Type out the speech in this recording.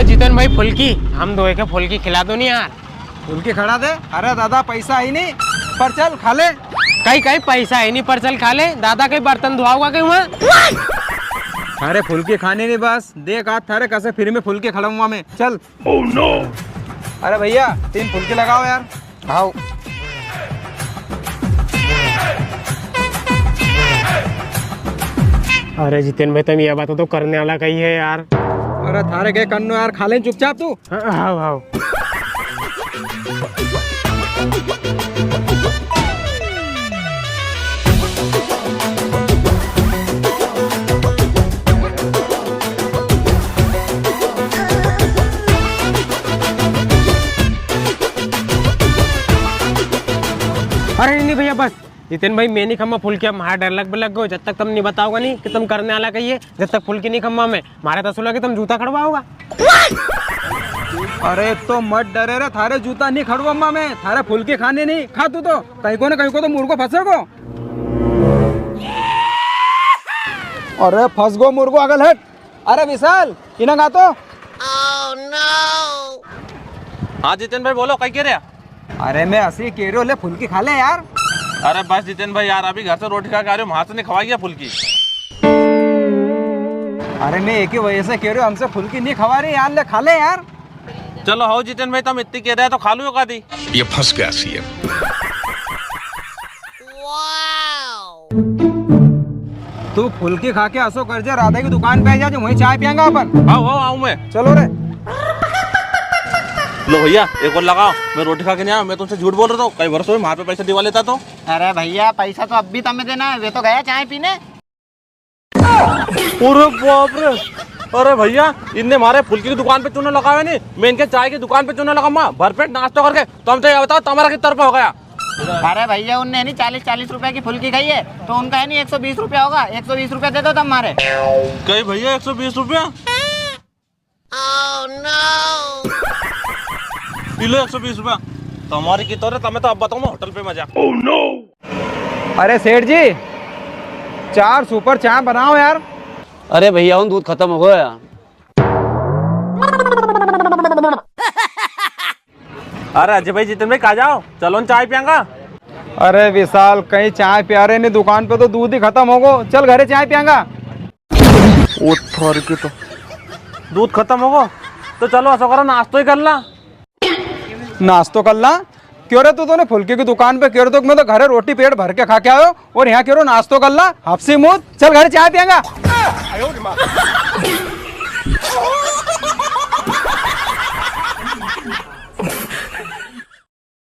जितन भाई फुल्की, हम दो के फुल्की खिला दो नहीं यार। फुल्की खड़ा दे। अरे दादा पैसा ही नहीं, पर चल खा ले। कहीं कहीं पैसा है नहीं, पर चल खा ले। दादा कहीं बर्तन धुआऊगा कहीं वहाँ। अरे फुल्की खाने नहीं, बस देख आज थारे कैसे फ्री में फुल्की खड़ाऊंगा मैं। चल। Oh no. अरे भैया 3 फुल्की लगाओ यार। आओ। अरे जितेन भाई तुम ये बात तो करने वाला कही है यार। अरे थारे के कन्नो यार, खा ले चुपचाप तू। आओ आओ। अरे नहीं भैया बस जितेन भाई मैं नहीं खम्मा फुल्की, अब हमारा डर लग गो। जब तक तुम नहीं बताओगा नहीं कि तुम करने वाला कहिए, जब तक फुल्की नहीं खम्मा में मारे तो सुना कि तुम जूता खड़वाओगा। अरे तो मत डरे रे, थारे जूता नहीं खड़वाऊंगा मैं। थारे फुल्की खाने नहीं खा तू तो कहीं को ना कहीं को तो मुर्गो फंसेगो। अरे फंस गो मुर्गो, अगल हट। अरे विशाल इना गा तो। हाँ जितेन भाई बोलो, कहीं कह रहे? अरे मैं हंसी कह रही हूँ, ले फुल्की खा ले यार। अरे बस जितेन भाई यार, अभी घर से रोटी खा के आ रहे हो, वहां से नहीं खवाई फुल्की। अरे मैं एक ही वजह से कह रही हूँ, हमसे फुल्की नहीं खवा रही यार, ले खा ले यार। चलो हो जितेन भाई, तुम इतनी कह रहे हैं तो खा लो का दी। ये फंस गया सीएम। तू फुल्की खा के हंसो कर जा, राधा की दुकान पे जा, जो वहीं चाय पियेंगे अपन। आओ आओ आऊँ मैं। चलो रे। लो भैया एक और लगाओ, मैं रोटी खा के नहीं आया, मैं तुमसे झूठ बोल रहा था। कई वर्षों में वहां पे पैसा दिवा लेता तो। अरे भैया पैसा तो अब भी तुम्हें देना है, वे तो गया चाय पीने। अरे बाप रे, अरे भैया इनने मारे फुल्की की दुकान पे चूना लगाया नहीं, मैं इनके चाय की दुकान पे चूना लगा भरपेट नाश्ता करके। तुम तो ये बताओ तुम्हारा किस तरफ हो गया? अरे भैया उनने नहीं 40-40 रुपए की फुल्की खाई है, तो उनका है नहीं 120 रुपया होगा। 120 रुपया दे दो तुम हमारे। कहीं भैया 120 रुपया? किलो 120 रुपया तुम्हारी की तो तुम्हें तो अब बताऊँ मैं होटल पे मजा। Oh no. अरे सेठ जी 4 सुपर चाय बनाओ यार। अरे भैया दूध खत्म हो गया। अरे अजय भाई जितेन भाई कहा जाओ, चलो चाय पियेंगा। अरे विशाल कहीं चाय पिया रहे नहीं, दुकान पे तो दूध ही खत्म हो गो। चल घरे चाय पियेंगा। तो दूध खत्म होगा तो चलो ऐसा करो नाश्तो ही कर ला। नाश्तो कर ला? क्यों रे, तू ने फुल्की की दुकान पे क्यों रे? तो मैं तो घरे रोटी पेट भर के खा के आयो और यहाँ क्यों नाश्तो कर ला? हफ्सी मुँह, चल घरे चाय पियेंगा।